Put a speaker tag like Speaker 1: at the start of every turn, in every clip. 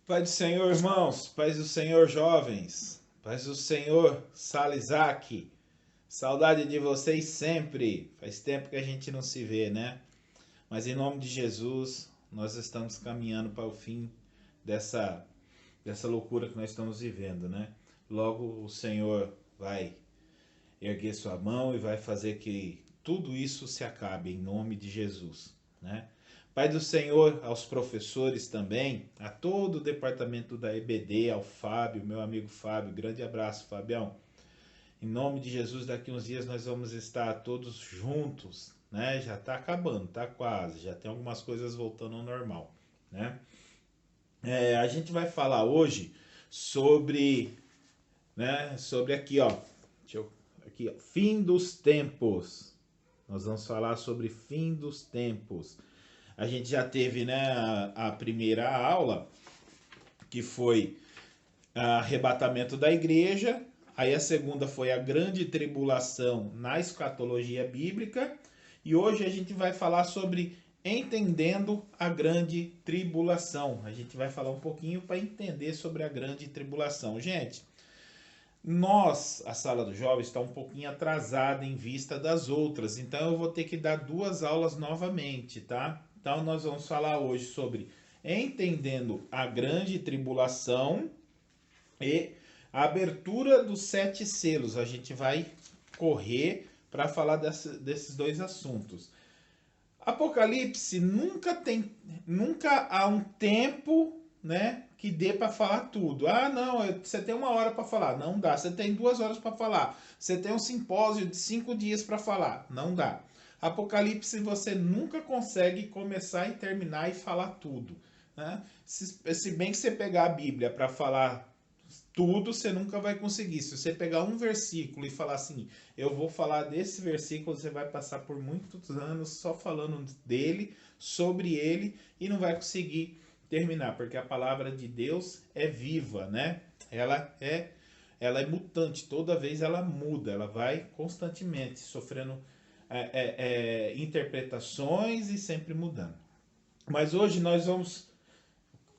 Speaker 1: Paz do Senhor, irmãos. Paz do Senhor, jovens. Paz do Senhor, Salizac. Saudade de vocês sempre. Faz tempo que a gente não se vê, né? Mas em nome de Jesus, nós estamos caminhando para o fim dessa, dessa loucura que nós estamos vivendo, né? Logo o Senhor vai erguer sua mão e vai fazer que tudo isso se acabe em nome de Jesus, né? Pai do Senhor, aos professores também, a todo o departamento da EBD, ao Fábio, meu amigo Fábio, grande abraço, Fabião. Em nome de Jesus, daqui uns dias nós vamos estar todos juntos, né? Já está acabando, tá quase, já tem algumas coisas voltando ao normal, né? A gente vai falar hoje sobre, né? Sobre aqui, ó, aqui, ó, fim dos tempos. Nós vamos falar sobre fim dos tempos. A gente já teve, né, a primeira aula, que foi arrebatamento da igreja. Aí a segunda foi a grande tribulação na escatologia bíblica. E hoje a gente vai falar sobre entendendo a grande tribulação. A gente vai falar um pouquinho para entender sobre a grande tribulação. Gente, a sala do jovem, está um pouquinho atrasada em vista das outras, então eu vou ter que dar duas aulas novamente, tá? Então nós vamos falar hoje sobre entendendo a grande tribulação e a abertura dos sete selos. A gente vai correr para falar desses dois assuntos. Apocalipse nunca há um tempo, né, que dê para falar tudo. Ah, não, você tem uma hora para falar, não dá. Você tem 2 horas para falar. Você tem um simpósio de 5 dias para falar, não dá. Apocalipse você nunca consegue começar e terminar e falar tudo, né? Se bem que você pegar a Bíblia para falar tudo, você nunca vai conseguir. Se você pegar um versículo e falar assim, eu vou falar desse versículo, você vai passar por muitos anos só falando dele, sobre ele, e não vai conseguir terminar, porque a palavra de Deus é viva, né? Ela é mutante, toda vez ela muda, ela vai constantemente sofrendo interpretações e sempre mudando. Mas hoje nós vamos,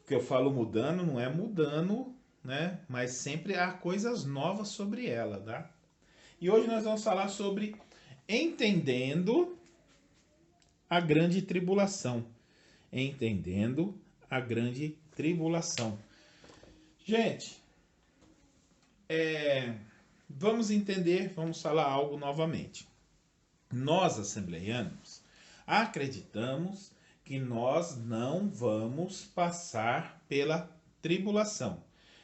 Speaker 1: que eu falo mudando, não é mudando, né? Mas sempre há coisas novas sobre ela, tá? E hoje nós vamos falar sobre entendendo a grande tribulação. Entendendo a grande tribulação. Gente, vamos entender, vamos falar algo novamente. Nós, assembleianos, acreditamos que nós não vamos passar pela tribulação.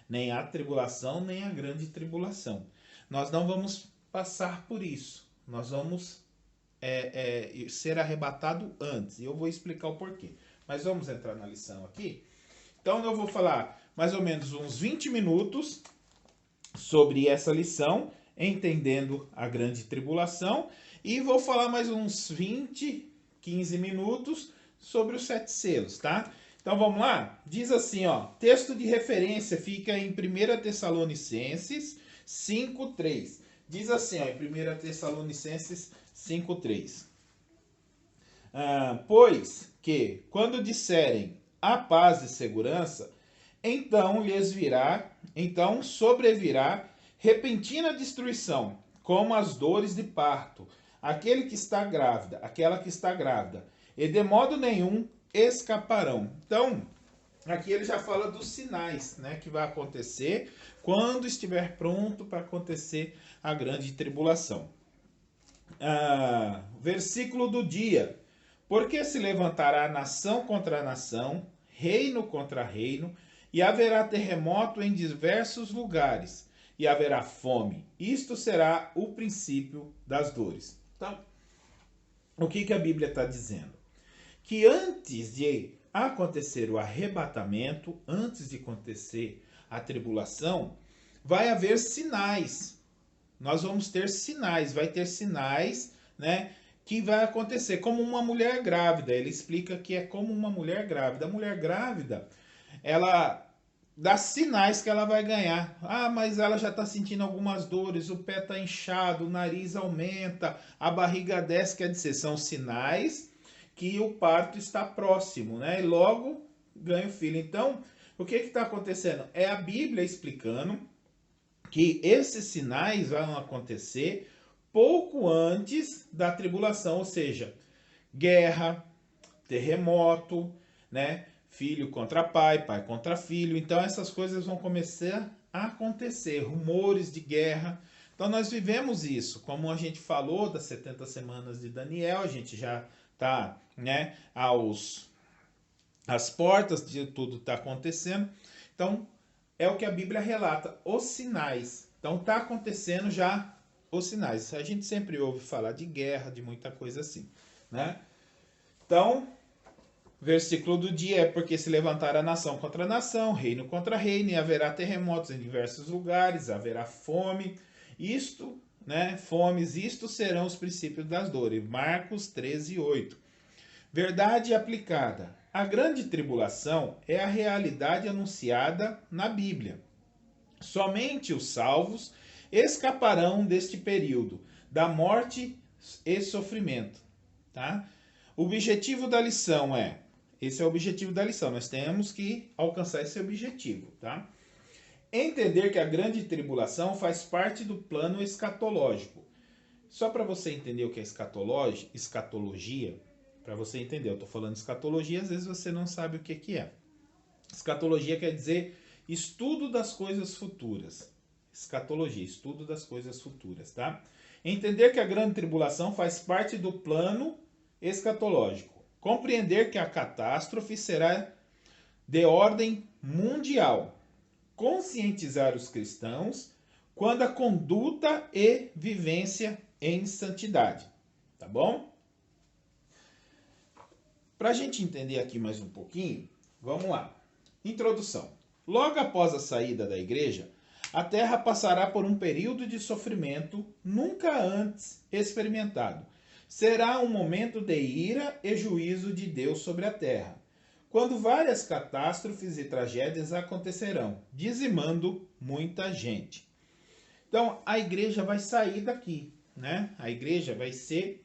Speaker 1: Nem a tribulação, nem a grande tribulação. Nós não vamos passar por isso. Nós vamos ser arrebatado antes. E eu vou explicar o porquê. Mas vamos entrar na lição aqui. Então eu vou falar mais ou menos uns 20 minutos sobre essa lição, entendendo a grande tribulação. E vou falar mais uns 20, 15 minutos sobre os 7 selos, tá? Então vamos lá? Diz assim, ó, texto de referência fica em 1 Tessalonicenses 5:3. Diz assim, ó, em 1 Tessalonicenses 5:3. Pois que, quando disserem a paz e segurança, então sobrevirá repentina destruição, como as dores de parto, aquela que está grávida, e de modo nenhum escaparão. Então, aqui ele já fala dos sinais, né, que vai acontecer quando estiver pronto para acontecer a grande tribulação. Versículo do dia. Porque se levantará nação contra nação, reino contra reino, e haverá terremoto em diversos lugares, e haverá fome. Isto será o princípio das dores. Então, o que a Bíblia está dizendo? Que antes de acontecer o arrebatamento, antes de acontecer a tribulação, vai haver sinais. Nós vamos ter sinais, vai ter sinais, né, que vai acontecer, como uma mulher grávida. Ele explica que é como uma mulher grávida. A mulher grávida, ela dá sinais que ela vai ganhar. Ah, mas ela já está sentindo algumas dores, o pé está inchado, o nariz aumenta, a barriga desce, quer dizer, são sinais que o parto está próximo, né? E logo ganha o filho. Então, O que está acontecendo? É a Bíblia explicando que esses sinais vão acontecer pouco antes da tribulação, ou seja, guerra, terremoto, né? Filho contra pai, pai contra filho. Então essas coisas vão começar a acontecer, rumores de guerra. Então nós vivemos isso, como a gente falou das 70 semanas de Daniel, a gente já está, né, às portas de tudo está acontecendo. Então é o que a Bíblia relata, os sinais. Então está acontecendo já os sinais. A gente sempre ouve falar de guerra, de muita coisa assim, né? Então, versículo do dia é: porque se levantará nação contra nação, reino contra reino, e haverá terremotos em diversos lugares, haverá fome. Isto, né, fomes, isto serão os princípios das dores. Marcos 13:8. Verdade aplicada. A grande tribulação é a realidade anunciada na Bíblia. Somente os salvos escaparão deste período, da morte e sofrimento, tá? O objetivo da lição esse é o objetivo da lição, nós temos que alcançar esse objetivo, tá? Entender que a grande tribulação faz parte do plano escatológico. Só para você entender o que é escatologia, para você entender, eu estou falando escatologia, às vezes você não sabe o que é. Escatologia quer dizer estudo das coisas futuras. Escatologia, estudo das coisas futuras, tá? Entender que a grande tribulação faz parte do plano escatológico. Compreender que a catástrofe será de ordem mundial. Conscientizar os cristãos quando a conduta e vivência em santidade. Tá bom? Para a gente entender aqui mais um pouquinho, vamos lá. Introdução. Logo após a saída da igreja, a terra passará por um período de sofrimento nunca antes experimentado. Será um momento de ira e juízo de Deus sobre a terra, quando várias catástrofes e tragédias acontecerão, dizimando muita gente. Então, a igreja vai sair daqui, né? A igreja vai ser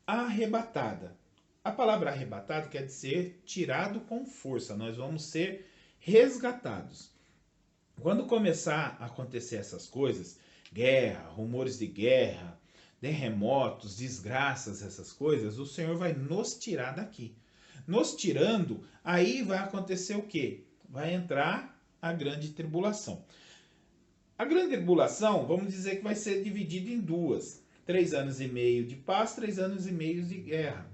Speaker 1: arrebatada. A palavra arrebatado quer dizer tirado com força. Nós vamos ser resgatados. Quando começar a acontecer essas coisas, guerra, rumores de guerra, terremotos, desgraças, essas coisas, o Senhor vai nos tirar daqui. Nos tirando, aí vai acontecer o quê? Vai entrar a grande tribulação. A grande tribulação, vamos dizer que vai ser dividida em duas. 3 anos e meio de paz, 3 anos e meio de guerra.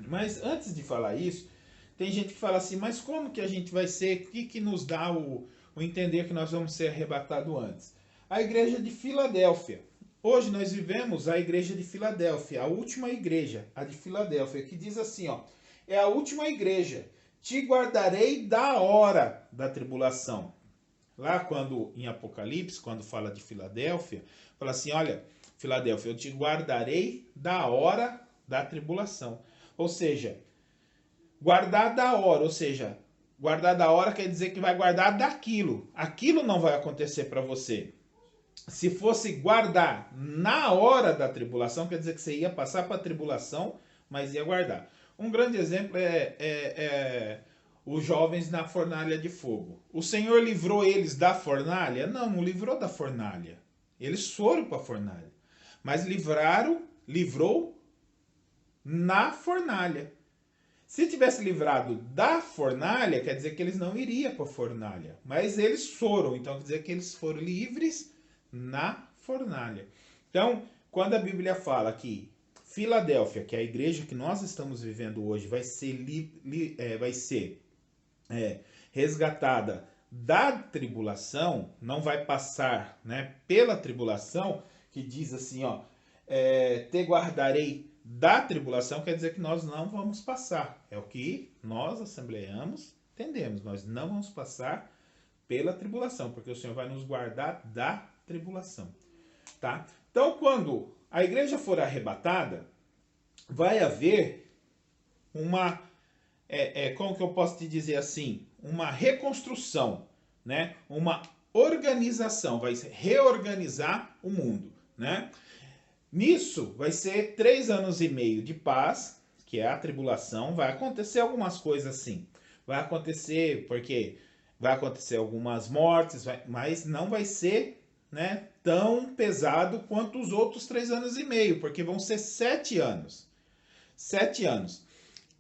Speaker 1: Mas antes de falar isso, tem gente que fala assim, mas como que a gente vai ser? O que nos dá o entender que nós vamos ser arrebatados antes? A igreja de Filadélfia. Hoje nós vivemos a igreja de Filadélfia, a última igreja, a de Filadélfia, que diz assim, ó, é a última igreja, te guardarei da hora da tribulação. Lá quando, em Apocalipse, quando fala de Filadélfia, fala assim, olha, Filadélfia, eu te guardarei da hora da tribulação. Ou seja, guardar da hora, ou seja, guardar da hora quer dizer que vai guardar daquilo. Aquilo não vai acontecer para você. Se fosse guardar na hora da tribulação, quer dizer que você ia passar para a tribulação, mas ia guardar. Um grande exemplo é os jovens na fornalha de fogo. O Senhor livrou eles da fornalha? Não, não livrou da fornalha. Eles foram para a fornalha. Mas livrou na fornalha. Se tivesse livrado da fornalha, quer dizer que eles não iriam para a fornalha. Mas eles foram, então quer dizer que eles foram livres na fornalha. Então, quando a Bíblia fala que Filadélfia, que é a igreja que nós estamos vivendo hoje, vai ser resgatada da tribulação, não vai passar, né, pela tribulação, que diz assim, ó, te guardarei da tribulação, quer dizer que nós não vamos passar. É o que nós, assembleanos, entendemos. Nós não vamos passar pela tribulação, porque o Senhor vai nos guardar da tribulação. Tá? Então, quando a igreja for arrebatada, vai haver uma, como que eu posso te dizer assim? Uma reconstrução, né? Uma organização, vai reorganizar o mundo, né? Nisso vai ser 3 anos e meio de paz, que é a tribulação. Vai acontecer algumas coisas assim. Vai acontecer porque vai acontecer algumas mortes, mas não vai ser, né, tão pesado quanto os outros 3 anos e meio, porque vão ser 7 anos. 7 anos.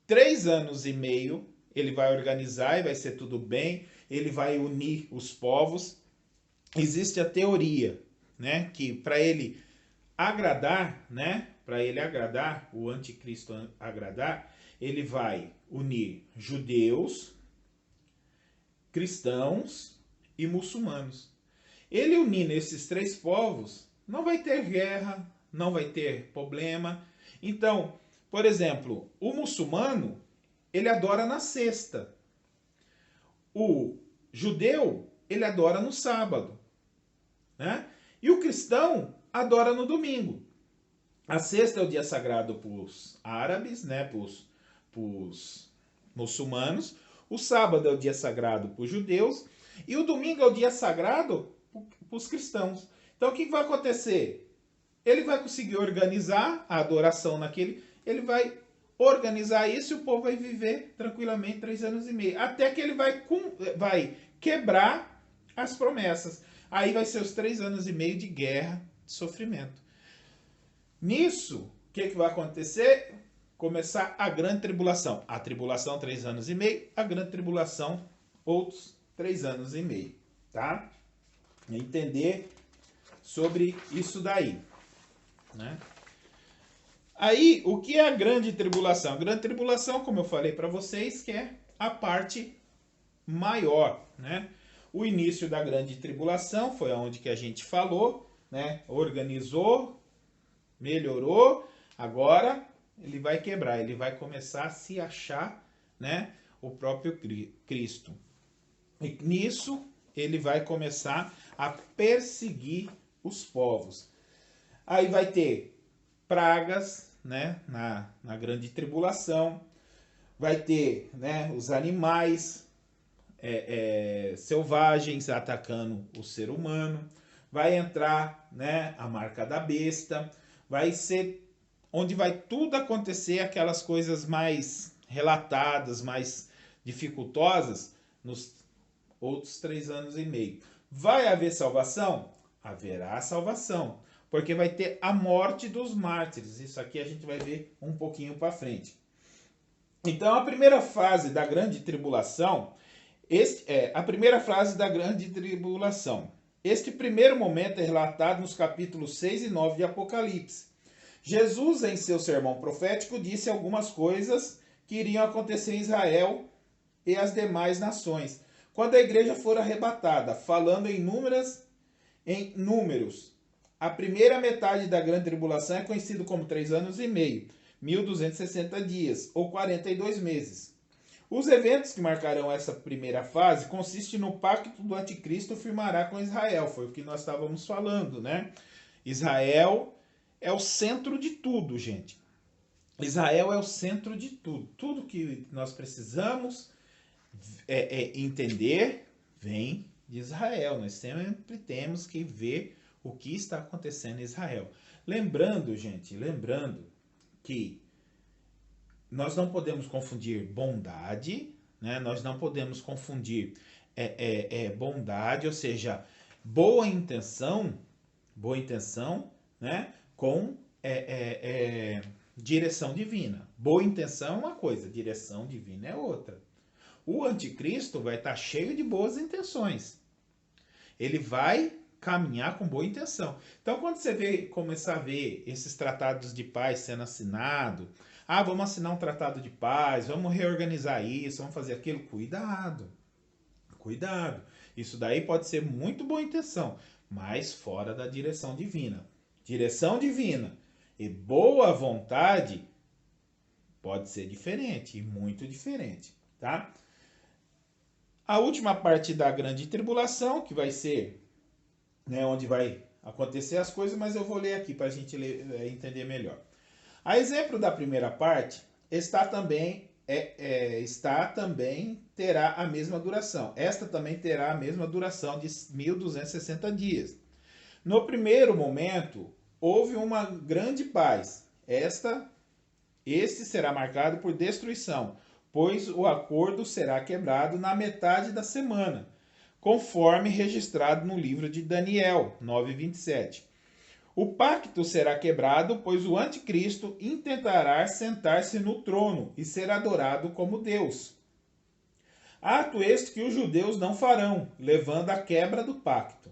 Speaker 1: 3 anos e meio ele vai organizar e vai ser tudo bem, ele vai unir os povos. Existe a teoria, né, que para ele agradar, né, para ele agradar, o anticristo agradar, ele vai unir judeus, cristãos e muçulmanos. Ele unindo esses 3 povos, não vai ter guerra, não vai ter problema. Então, por exemplo, o muçulmano, ele adora na sexta. O judeu, ele adora no sábado, né? E o cristão adora no domingo. A sexta é o dia sagrado para os árabes, né? Para os muçulmanos. O sábado é o dia sagrado para os judeus. E o domingo é o dia sagrado para os cristãos. Então, o que vai acontecer? Ele vai conseguir organizar a adoração naquele... Ele vai organizar isso e o povo vai viver tranquilamente 3 anos e meio. Até que ele vai quebrar as promessas. Aí vai ser os 3 anos e meio de guerra, de sofrimento. Nisso, o que vai acontecer? Começar a grande tribulação. A tribulação, 3 anos e meio. A grande tribulação, outros 3 anos e meio. Tá? Entender sobre isso daí, né? Aí, o que é a grande tribulação? A grande tribulação, como eu falei para vocês, que é a parte maior, né? O início da grande tribulação foi onde que a gente falou, né? Organizou, melhorou, agora ele vai quebrar, ele vai começar a se achar, né? O próprio Cristo. E nisso ele vai começar a perseguir os povos. Aí vai ter pragas, né, na grande tribulação, vai ter, né, os animais selvagens atacando o ser humano, vai entrar, né, a marca da besta, vai ser onde vai tudo acontecer, aquelas coisas mais relatadas, mais dificultosas, nos outros 3 anos e meio. Vai haver salvação? Haverá salvação. Porque vai ter a morte dos mártires. Isso aqui a gente vai ver um pouquinho para frente. Então, a primeira fase da grande tribulação, a primeira fase da grande tribulação. Este primeiro momento é relatado nos capítulos 6 e 9 de Apocalipse. Jesus, em seu sermão profético, disse algumas coisas que iriam acontecer em Israel e as demais nações, quando a igreja for arrebatada, falando em números. A primeira metade da grande tribulação é conhecido como 3 anos e meio, 1260 dias, ou 42 meses. Os eventos que marcarão essa primeira fase consistem no pacto do anticristo firmará com Israel. Foi o que nós estávamos falando, né? Israel é o centro de tudo, gente. Israel é o centro de tudo. Tudo que nós precisamos entender vem de Israel. Nós sempre temos que ver o que está acontecendo em Israel. Lembrando, gente, que nós não podemos confundir bondade, né? Nós não podemos confundir bondade, ou seja, boa intenção, né? Com direção divina. Boa intenção é uma coisa, direção divina é outra. O anticristo vai estar cheio de boas intenções. Ele vai caminhar com boa intenção. Então, quando você começar a ver esses tratados de paz sendo assinados, vamos assinar um tratado de paz, vamos reorganizar isso, vamos fazer aquilo, cuidado. Cuidado. Isso daí pode ser muito boa intenção, mas fora da direção divina. Direção divina e boa vontade pode ser diferente, e muito diferente, tá? A última parte da grande tribulação, que vai ser, né, onde vai acontecer as coisas, mas eu vou ler aqui para a gente entender melhor. A exemplo da primeira parte, terá a mesma duração. Esta também terá a mesma duração de 1260 dias. No primeiro momento, houve uma grande paz. Este será marcado por destruição, pois o acordo será quebrado na metade da semana, conforme registrado no livro de Daniel 9:27. O pacto será quebrado, pois o anticristo intentará sentar-se no trono e ser adorado como Deus. Ato este que os judeus não farão, levando à quebra do pacto.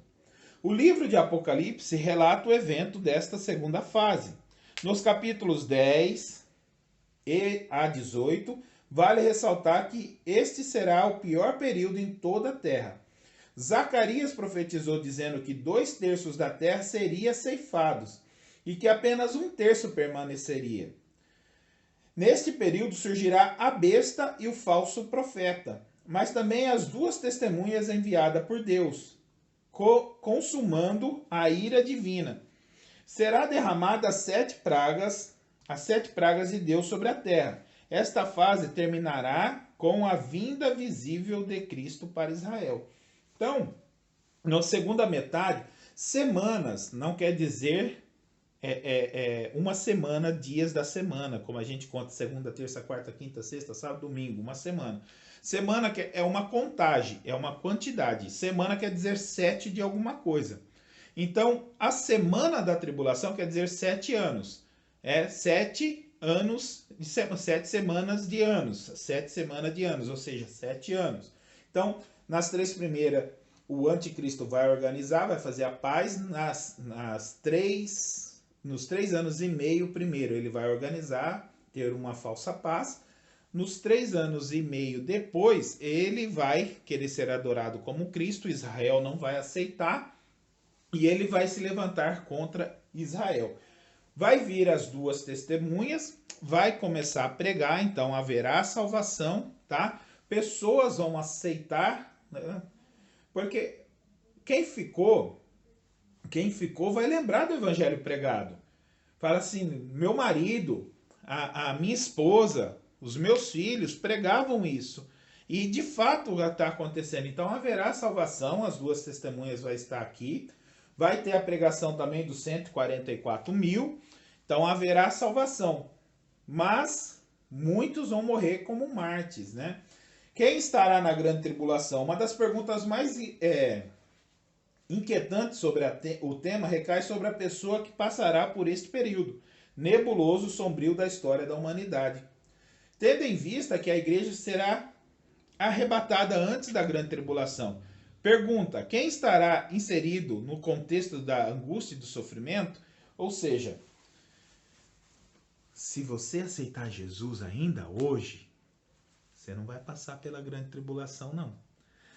Speaker 1: O livro de Apocalipse relata o evento desta segunda fase. Nos capítulos 10 e a 18, vale ressaltar que este será o pior período em toda a terra. Zacarias profetizou dizendo que 2/3 da terra seria ceifados e que apenas 1/3 permaneceria. Neste período surgirá a besta e o falso profeta, mas também as duas testemunhas enviadas por Deus, consumando a ira divina. Será derramada as 7 pragas de Deus sobre a terra. Esta fase terminará com a vinda visível de Cristo para Israel. Então, na segunda metade, semanas não quer dizer uma semana, dias da semana, como a gente conta segunda, terça, quarta, quinta, sexta, sábado, domingo, uma semana. Semana é uma contagem, é uma quantidade. Semana quer dizer 7 de alguma coisa. Então, a semana da tribulação quer dizer 7 anos. 7 anos, 7 semanas de anos. 7 semanas de anos, ou seja, 7 anos. Então, nas 3 primeiras, o anticristo vai organizar, vai fazer a paz. Nos 3 anos e meio, primeiro, ele vai organizar, ter uma falsa paz. Nos 3 anos e meio depois, ele vai querer ser adorado como Cristo. Israel não vai aceitar. E ele vai se levantar contra Israel. Vai vir as duas testemunhas, vai começar a pregar, então haverá salvação, tá? Pessoas vão aceitar, né? Porque quem ficou vai lembrar do evangelho pregado. Fala assim, meu marido, a minha esposa, os meus filhos pregavam isso. E de fato está acontecendo. Então haverá salvação, as duas testemunhas vão estar aqui. Vai ter a pregação também dos 144 mil. Então haverá salvação. Mas muitos vão morrer como mártires, né? Quem estará na grande tribulação? Uma das perguntas mais inquietantes sobre o tema recai sobre a pessoa que passará por este período nebuloso, sombrio da história da humanidade. Tendo em vista que a igreja será arrebatada antes da grande tribulação. Pergunta, quem estará inserido no contexto da angústia e do sofrimento? Ou seja, se você aceitar Jesus ainda hoje, você não vai passar pela grande tribulação, não.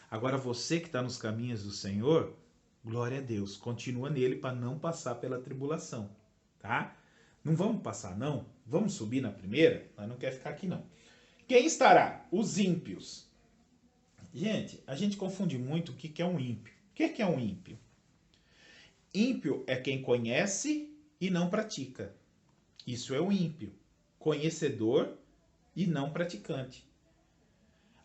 Speaker 1: Agora, você que está nos caminhos do Senhor, glória a Deus, continua nele para não passar pela tribulação, tá? Não vamos passar, não? Vamos subir na primeira? Mas não quer ficar aqui, não. Quem estará? Os ímpios. Gente, a gente confunde muito o que é um ímpio. O que é um ímpio? Ímpio é quem conhece e não pratica. Isso é o ímpio. Conhecedor e não praticante.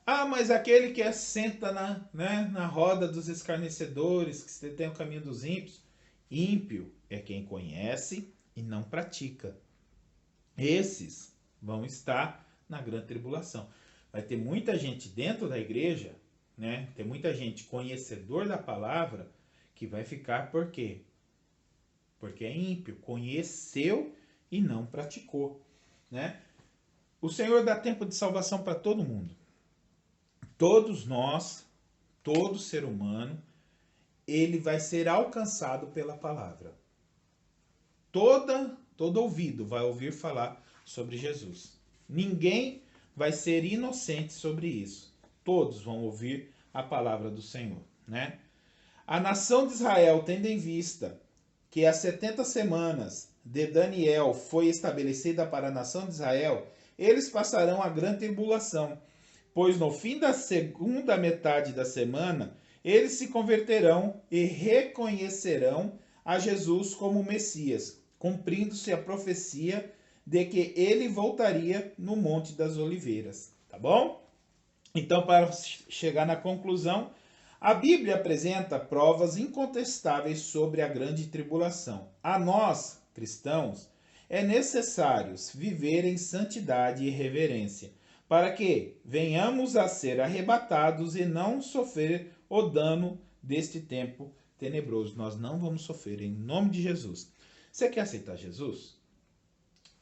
Speaker 1: Ah, mas aquele que assenta na roda dos escarnecedores, que tem o caminho dos ímpios. Ímpio é quem conhece e não pratica. Esses vão estar na grande tribulação. Vai ter muita gente dentro da igreja, né? Tem muita gente conhecedor da palavra que vai ficar por quê? Porque é ímpio, conheceu e não praticou, né? O Senhor dá tempo de salvação para todo mundo. Todos nós, todo ser humano, ele vai ser alcançado pela palavra. Todo ouvido vai ouvir falar sobre Jesus. Ninguém vai ser inocente sobre isso. Todos vão ouvir a palavra do Senhor, né? A nação de Israel, tendo em vista que as 70 semanas de Daniel foi estabelecida para a nação de Israel, eles passarão a grande tribulação, pois no fim da segunda metade da semana, eles se converterão e reconhecerão a Jesus como Messias, cumprindo-se a profecia de que ele voltaria no Monte das Oliveiras, tá bom? Então, para chegar na conclusão, a Bíblia apresenta provas incontestáveis sobre a grande tribulação. A nós, cristãos, é necessário viver em santidade e reverência, para que venhamos a ser arrebatados e não sofrer o dano deste tempo tenebroso. Nós não vamos sofrer, em nome de Jesus. Você quer aceitar Jesus?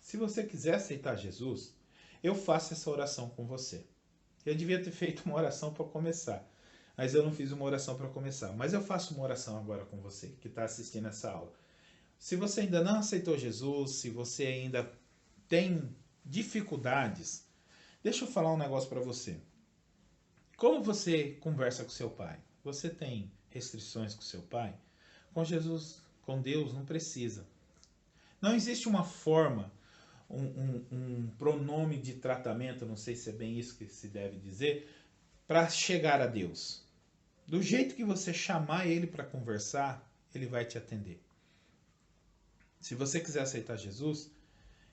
Speaker 1: Se você quiser aceitar Jesus, eu faço essa oração com você. Eu devia ter feito uma oração para começar, mas eu não fiz uma oração para começar. Mas eu faço uma oração agora com você que está assistindo essa aula. Se você ainda não aceitou Jesus, se você ainda tem dificuldades, deixa eu falar um negócio para você. Como você conversa com seu pai? Você tem restrições com seu pai? Com Jesus, com Deus, não precisa. Não existe uma forma, um pronome de tratamento, não sei se é bem isso que se deve dizer, para chegar a Deus. Do jeito que você chamar ele para conversar, ele vai te atender. Se você quiser aceitar Jesus,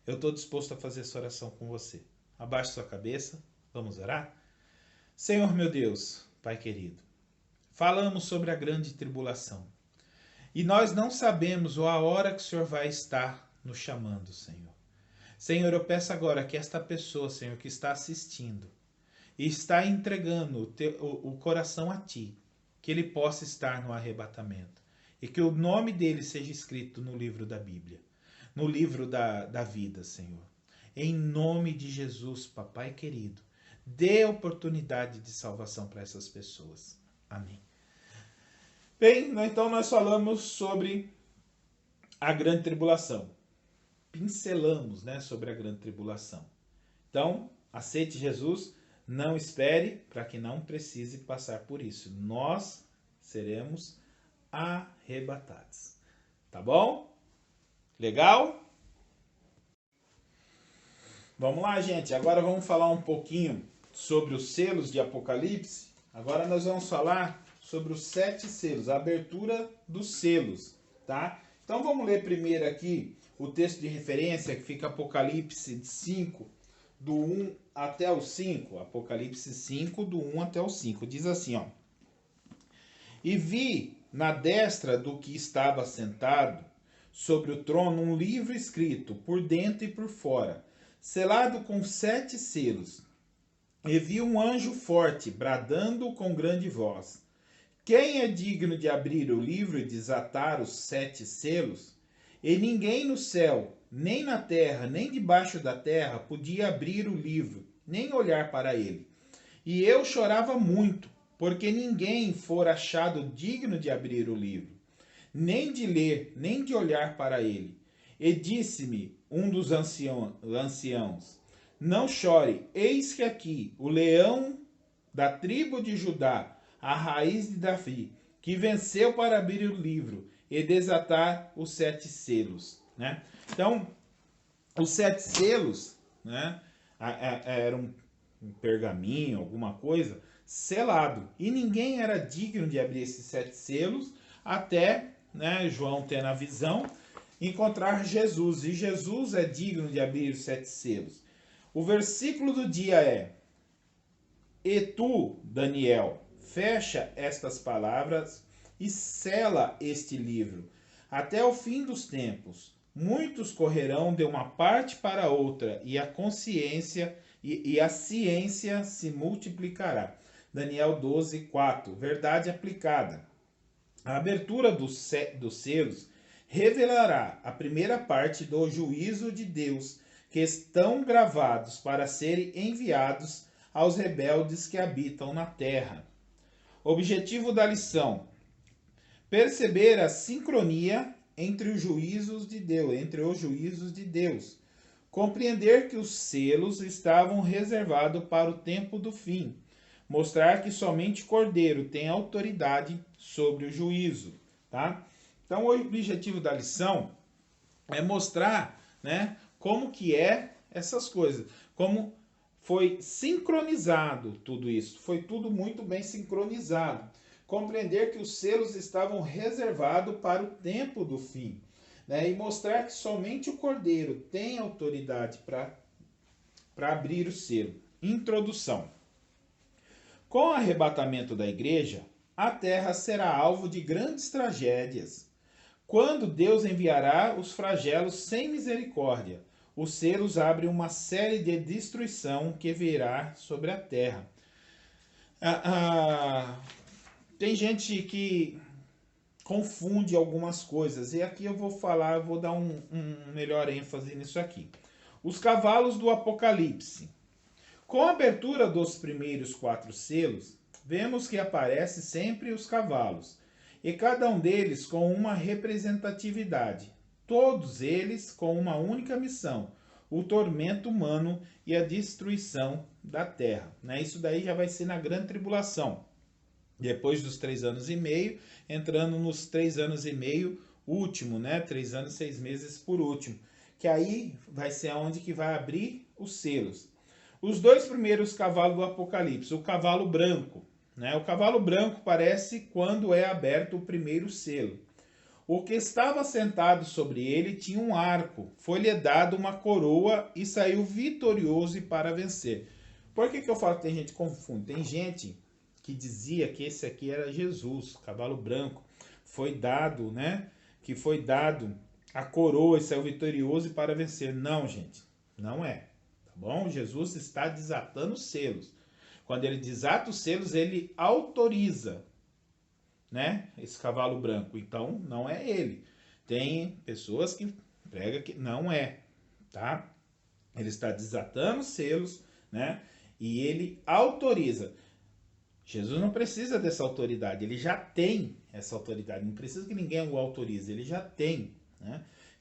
Speaker 1: eu estou disposto a fazer essa oração com você. Abaixe sua cabeça, vamos orar? Senhor meu Deus, Pai querido, falamos sobre a grande tribulação. E nós não sabemos a hora que o Senhor vai estar nos chamando, Senhor. Senhor, eu peço agora que esta pessoa, Senhor, que está assistindo e está entregando o coração a Ti, que ele possa estar no arrebatamento e que o nome dele seja escrito no livro da Bíblia, no livro da vida, Senhor. Em nome de Jesus, Papai querido, dê oportunidade de salvação para essas pessoas. Amém. Bem, então nós falamos sobre a grande tribulação. Pincelamos, sobre a grande tribulação. Então, aceite Jesus, não espere para que não precise passar por isso. Nós seremos arrebatados. Tá bom? Legal? Vamos lá, gente. Agora vamos falar um pouquinho sobre os selos de Apocalipse. Agora nós vamos falar sobre os 7 selos, a abertura dos selos, tá? Então vamos ler primeiro aqui o texto de referência que fica Apocalipse 5, do 1 até o 5. Apocalipse 5, do 1 até o 5. Diz assim, ó. E vi na destra do que estava sentado sobre o trono um livro escrito por dentro e por fora, selado com 7 selos. E vi um anjo forte, bradando com grande voz: quem é digno de abrir o livro e desatar os 7 selos? E ninguém no céu, nem na terra, nem debaixo da terra, podia abrir o livro, nem olhar para ele. E eu chorava muito, porque ninguém fora achado digno de abrir o livro, nem de ler, nem de olhar para ele. E disse-me um dos anciãos: não chore, eis que aqui o leão da tribo de Judá, a raiz de Davi, que venceu para abrir o livro e desatar os 7 selos. Então, os 7 selos, era um pergaminho, alguma coisa, selado. E ninguém era digno de abrir esses 7 selos até, João tendo a visão, encontrar Jesus. E Jesus é digno de abrir os 7 selos. O versículo do dia é: e tu, Daniel, fecha estas palavras e sela este livro. Até o fim dos tempos, muitos correrão de uma parte para outra, e a consciência e a ciência se multiplicará. Daniel 12, 4. Verdade aplicada. A abertura dos selos revelará a primeira parte do juízo de Deus, que estão gravados para serem enviados aos rebeldes que habitam na terra. Objetivo da lição: perceber a sincronia entre os juízos de Deus, compreender que os selos estavam reservados para o tempo do fim, mostrar que somente Cordeiro tem autoridade sobre o juízo, tá? Então, o objetivo da lição é mostrar, como que é essas coisas, como foi sincronizado tudo isso, foi tudo muito bem sincronizado. Compreender que os selos estavam reservados para o tempo do fim, e mostrar que somente o Cordeiro tem autoridade para abrir o selo. Introdução. Com o arrebatamento da igreja, a terra será alvo de grandes tragédias, quando Deus enviará os flagelos sem misericórdia, os selos abrem uma série de destruição que virá sobre a terra. Tem gente que confunde algumas coisas, e aqui eu vou dar um melhor ênfase nisso aqui. Os cavalos do Apocalipse. Com a abertura dos primeiros 4 selos, vemos que aparece sempre os cavalos, e cada um deles com uma representatividade, todos eles com uma única missão, o tormento humano e a destruição da terra. Isso daí já vai ser na grande tribulação, depois dos 3 anos e meio, entrando nos 3 anos e meio último, 3 anos e 6 meses por último, que aí vai ser onde que vai abrir os selos. Os 2 primeiros cavalos do Apocalipse, o cavalo branco. O cavalo branco parece quando é aberto o primeiro selo. O que estava sentado sobre ele tinha um arco, foi-lhe dado uma coroa e saiu vitorioso para vencer. Por que eu falo que tem gente que confunde? Tem gente que dizia que esse aqui era Jesus, cavalo branco. Foi dado, que foi dado a coroa e saiu vitorioso para vencer. Não, gente, não é. Bom, Jesus está desatando os selos. Quando ele desata os selos, ele autoriza, esse cavalo branco. Então, não é ele. Tem pessoas que pregam que não é, tá? Ele está desatando os selos, e ele autoriza. Jesus não precisa dessa autoridade, ele já tem essa autoridade. Não precisa que ninguém o autorize, ele já tem,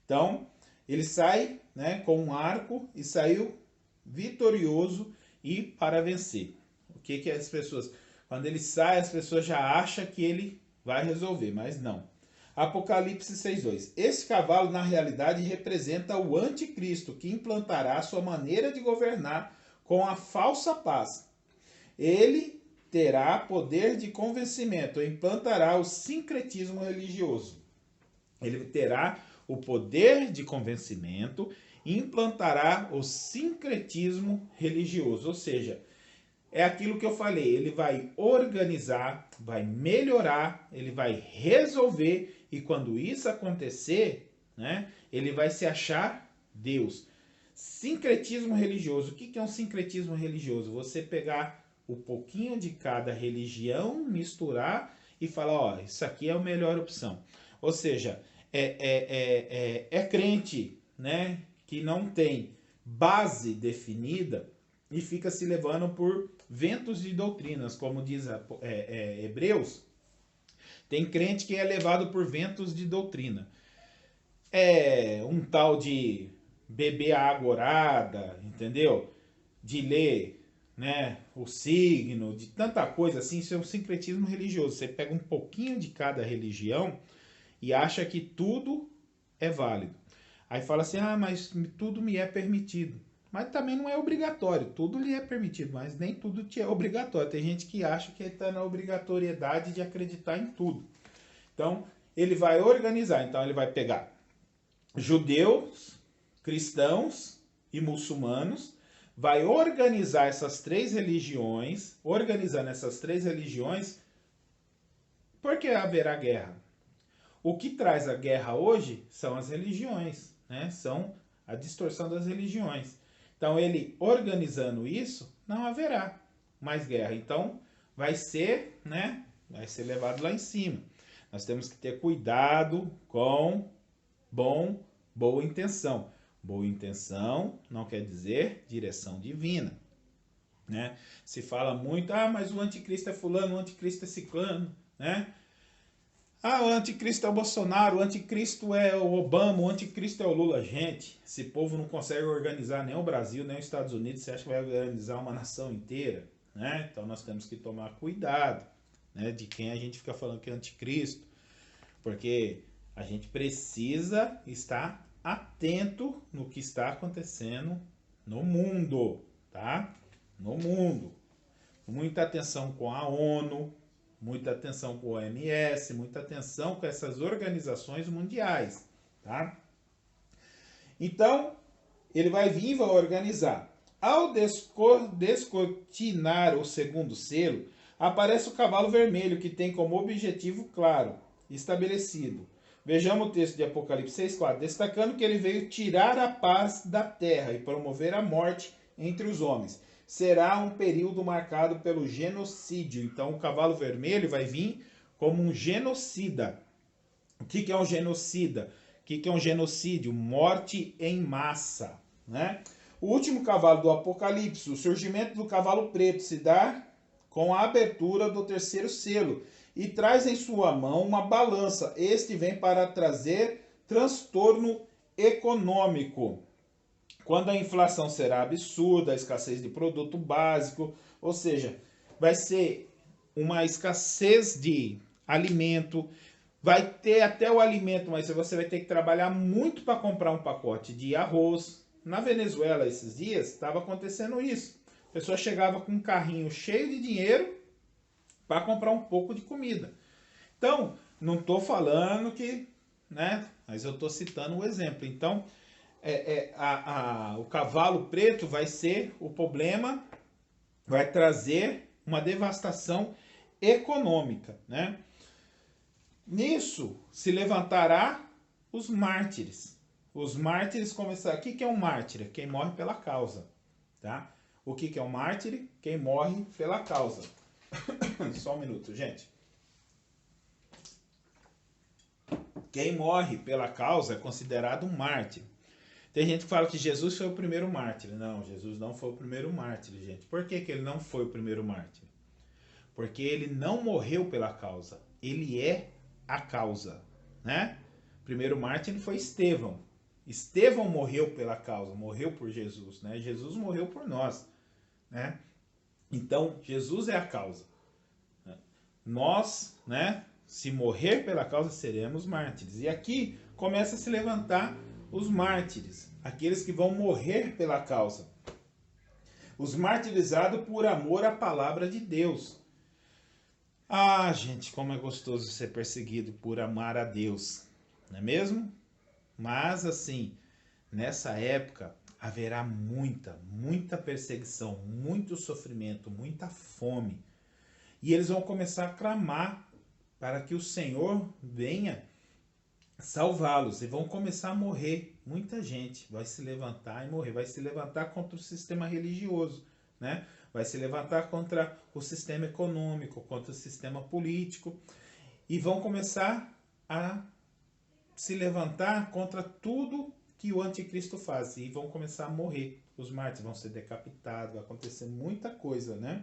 Speaker 1: Então, ele sai, com um arco e saiu vitorioso e para vencer. O que as pessoas... Quando ele sai, as pessoas já acham que ele vai resolver, mas não. Apocalipse 6:2. Esse cavalo, na realidade, representa o anticristo, que implantará sua maneira de governar com a falsa paz. Ele terá poder de convencimento, implantará o sincretismo religioso. Ele terá o poder de convencimento, implantará o sincretismo religioso, ou seja, é aquilo que eu falei, ele vai organizar, vai melhorar, ele vai resolver, e quando isso acontecer, ele vai se achar Deus. Sincretismo religioso. O que é um sincretismo religioso? Você pegar um pouquinho de cada religião, misturar e falar, isso aqui é a melhor opção. Ou seja, é crente, que não tem base definida e fica se levando por ventos de doutrinas, como diz Hebreus. Tem crente que é levado por ventos de doutrina. É um tal de beber a água orada, entendeu? De ler, o signo, de tanta coisa assim. Isso é um sincretismo religioso. Você pega um pouquinho de cada religião e acha que tudo é válido. Aí fala assim, mas tudo me é permitido. Mas também não é obrigatório. Tudo lhe é permitido, mas nem tudo te é obrigatório. Tem gente que acha que está na obrigatoriedade de acreditar em tudo. Então, ele vai organizar. Então, ele vai pegar judeus, cristãos e muçulmanos, vai organizar essas 3 religiões, organizando essas 3 religiões, porque haverá guerra. O que traz a guerra hoje são as religiões, são a distorção das religiões. Então, ele organizando isso, não haverá mais guerra. Então, vai ser levado lá em cima. Nós temos que ter cuidado com boa intenção. Boa intenção não quer dizer direção divina. Se fala muito, mas o anticristo é fulano, o anticristo é ciclano, o anticristo é o Bolsonaro, o anticristo é o Obama, o anticristo é o Lula. Gente, esse povo não consegue organizar nem o Brasil, nem os Estados Unidos. Você acha que vai organizar uma nação inteira? Então nós temos que tomar cuidado de quem a gente fica falando que é anticristo. Porque a gente precisa estar atento no que está acontecendo no mundo, tá? No mundo. Muita atenção com a ONU, muita atenção com o OMS, muita atenção com essas organizações mundiais, tá? Então, ele vai vir e vai organizar. Ao descortinar o segundo selo, aparece o cavalo vermelho, que tem como objetivo claro, estabelecido. Vejamos o texto de Apocalipse 6,4, destacando que ele veio tirar a paz da terra e promover a morte entre os homens. Será um período marcado pelo genocídio. Então o cavalo vermelho vai vir como um genocida. O que é um genocida? O que é um genocídio? Morte em massa, né? O último cavalo do Apocalipse, o surgimento do cavalo preto, se dá com a abertura do terceiro selo e traz em sua mão uma balança. Este vem para trazer transtorno econômico, quando a inflação será absurda, a escassez de produto básico, ou seja, vai ser uma escassez de alimento. Vai ter até o alimento, mas você vai ter que trabalhar muito para comprar um pacote de arroz. Na Venezuela, esses dias, estava acontecendo isso. A pessoa chegava com um carrinho cheio de dinheiro para comprar um pouco de comida. Então, não estou falando que, né? Mas eu estou citando o exemplo. Então, o cavalo preto vai ser o problema, vai trazer uma devastação econômica, né? Nisso se levantará os mártires. Os mártires começaram. O que é um mártir? Quem morre pela causa, tá? O que é um mártir? Quem morre pela causa. Só um minuto, gente. Quem morre pela causa é considerado um mártir. Tem gente que fala que Jesus foi o primeiro mártir. Não, Jesus não foi o primeiro mártir, gente. Por que ele não foi o primeiro mártir? Porque ele não morreu pela causa. Ele é a causa, né? O primeiro mártir foi Estevão. Estevão morreu pela causa, morreu por Jesus, né? Jesus morreu por nós, né? Então, Jesus é a causa. Nós, né, se morrer pela causa, seremos mártires. E aqui começa a se levantar os mártires, aqueles que vão morrer pela causa. Os martirizados por amor à palavra de Deus. Ah, gente, como é gostoso ser perseguido por amar a Deus, não é mesmo? Mas, assim, nessa época haverá muita perseguição, muito sofrimento, muita fome. E eles vão começar a clamar para que o Senhor venha salvá-los. E vão começar a morrer. Muita gente vai se levantar e morrer. Vai se levantar contra o sistema religioso, né? Vai se levantar contra o sistema econômico, contra o sistema político. E vão começar a se levantar contra tudo que o anticristo faz. E vão começar a morrer. Os mártires vão ser decapitados. Vai acontecer muita coisa, né?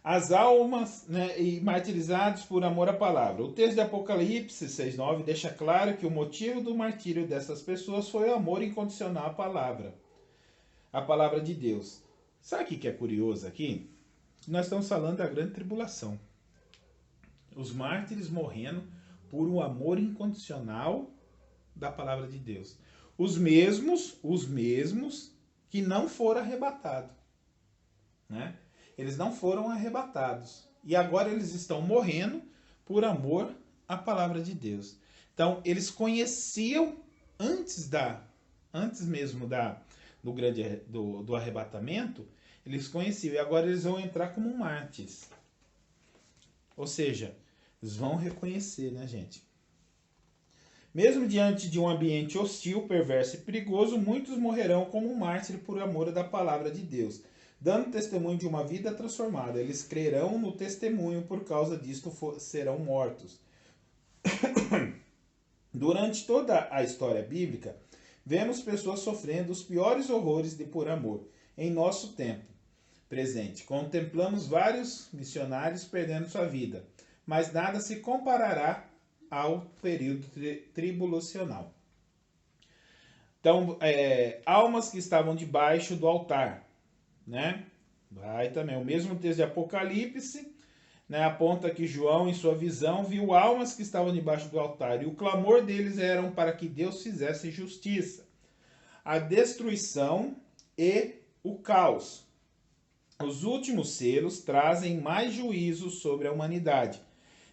Speaker 1: As almas, né, e martirizados por amor à palavra. O texto de Apocalipse 6,9 deixa claro que o motivo do martírio dessas pessoas foi o amor incondicional à palavra de Deus. Sabe o que é curioso aqui? Nós estamos falando da grande tribulação. Os mártires morrendo por um amor incondicional da palavra de Deus. Os mesmos que não foram arrebatados, né? Eles não foram arrebatados. E agora eles estão morrendo por amor à palavra de Deus. Então, eles conheciam antes mesmo do arrebatamento, eles conheciam. E agora eles vão entrar como mártires. Ou seja, eles vão reconhecer, né, gente? Mesmo diante de um ambiente hostil, perverso e perigoso, muitos morrerão como mártir por amor da palavra de Deus, dando testemunho de uma vida transformada. Eles crerão no testemunho, por causa disto serão mortos. Durante toda a história bíblica, vemos pessoas sofrendo os piores horrores de por amor. Em nosso tempo presente, contemplamos vários missionários perdendo sua vida, mas nada se comparará ao período tribulacional. Então, almas que estavam debaixo do altar, né? Vai também. O mesmo texto de Apocalipse, né, aponta que João, em sua visão, viu almas que estavam debaixo do altar, e o clamor deles era para que Deus fizesse justiça. A destruição e o caos. Os últimos selos trazem mais juízo sobre a humanidade,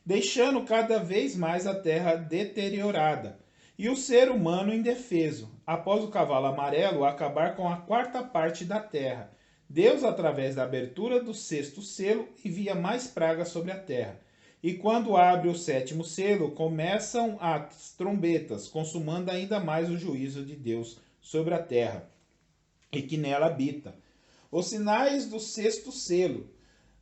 Speaker 1: deixando cada vez mais a terra deteriorada e o ser humano indefeso. Após o cavalo amarelo acabar com a quarta parte da terra, Deus, através da abertura do sexto selo, envia mais pragas sobre a terra. E quando abre o sétimo selo, começam as trombetas, consumando ainda mais o juízo de Deus sobre a terra, e que nela habita. Os sinais do sexto selo.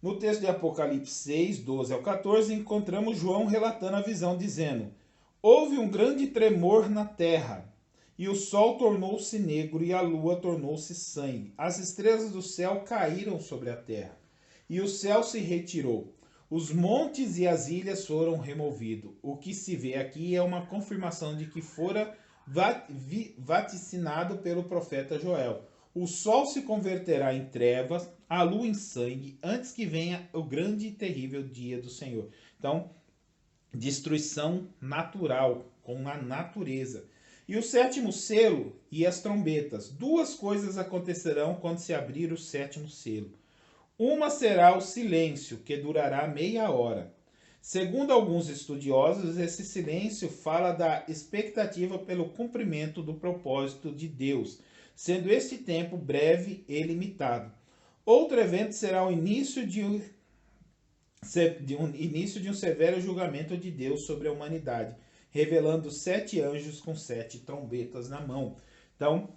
Speaker 1: No texto de Apocalipse 6, 12 ao 14, encontramos João relatando a visão, dizendo: houve um grande tremor na terra, e o sol tornou-se negro, e a lua tornou-se sangue. As estrelas do céu caíram sobre a terra, e o céu se retirou. Os montes e as ilhas foram removidos. O que se vê aqui é uma confirmação de que fora vaticinado pelo profeta Joel. O sol se converterá em trevas, a lua em sangue, antes que venha o grande e terrível dia do Senhor. Então, destruição natural com a natureza. E o sétimo selo e as trombetas. Duas coisas acontecerão quando se abrir o sétimo selo. Uma será o silêncio, que durará meia hora. Segundo alguns estudiosos, esse silêncio fala da expectativa pelo cumprimento do propósito de Deus, sendo este tempo breve e limitado. Outro evento será o início de um severo julgamento de Deus sobre a humanidade, revelando 7 anjos com 7 trombetas na mão. Então,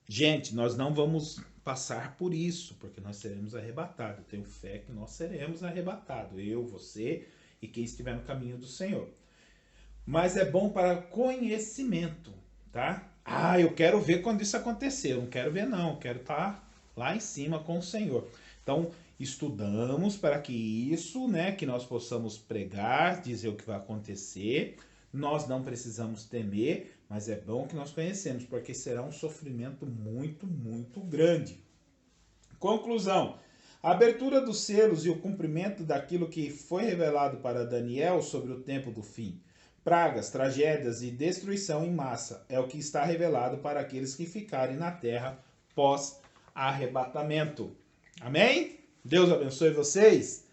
Speaker 1: gente, nós não vamos passar por isso, porque nós seremos arrebatados. Eu tenho fé que nós seremos arrebatados. Eu, você e quem estiver no caminho do Senhor. Mas é bom para conhecimento, tá? Ah, eu quero ver quando isso acontecer. Eu não quero ver, não. Eu quero estar lá em cima com o Senhor. Então, estudamos para que isso, né, que nós possamos pregar, dizer o que vai acontecer. Nós não precisamos temer, mas é bom que nós conhecemos, porque será um sofrimento muito, muito grande. Conclusão. A abertura dos selos e o cumprimento daquilo que foi revelado para Daniel sobre o tempo do fim. Pragas, tragédias e destruição em massa é o que está revelado para aqueles que ficarem na terra pós-arrebatamento. Amém? Deus abençoe vocês.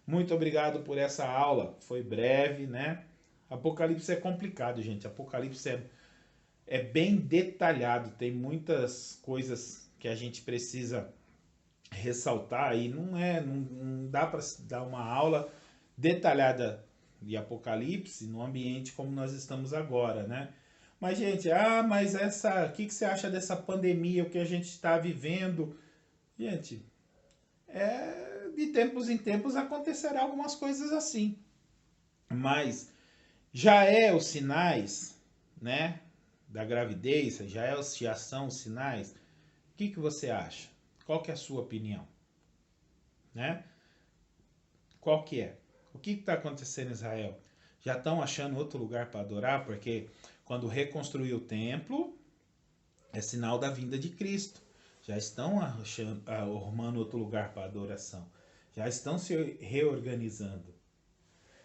Speaker 1: Muito obrigado por essa aula. Foi breve, né? Apocalipse é complicado, gente. Apocalipse é bem detalhado. Tem muitas coisas que a gente precisa ressaltar e não dá para dar uma aula detalhada de Apocalipse no ambiente como nós estamos agora, né? Mas, gente, mas o que você acha dessa pandemia, o que a gente está vivendo? Gente, de tempos em tempos acontecerá algumas coisas assim. Mas já é os sinais, né, da gravidez, já são os sinais. O que você acha? Qual que é a sua opinião? Né? Qual que é? O que está acontecendo em Israel? Já estão achando outro lugar para adorar? Porque quando reconstruir o templo, é sinal da vinda de Cristo. Já estão arrumando outro lugar para adoração. Já estão se reorganizando.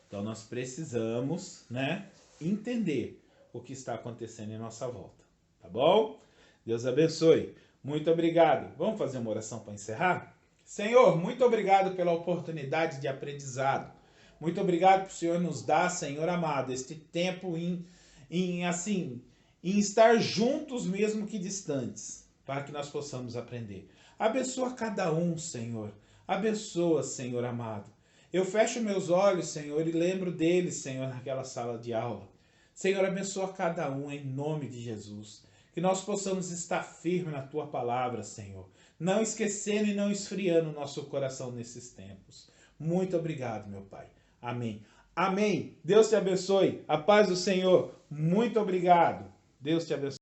Speaker 1: Então nós precisamos, né, entender o que está acontecendo em nossa volta. Tá bom? Deus abençoe. Muito obrigado. Vamos fazer uma oração para encerrar? Senhor, muito obrigado pela oportunidade de aprendizado. Muito obrigado por o Senhor nos dar, Senhor amado, este tempo em estar juntos mesmo que distantes, para que nós possamos aprender. Abençoa cada um, Senhor. Abençoa, Senhor amado. Eu fecho meus olhos, Senhor, e lembro deles, Senhor, naquela sala de aula. Senhor, abençoa cada um em nome de Jesus. Que nós possamos estar firmes na Tua palavra, Senhor. Não esquecendo e não esfriando o nosso coração nesses tempos. Muito obrigado, meu Pai. Amém. Amém. Deus te abençoe. A paz do Senhor. Muito obrigado. Deus te abençoe.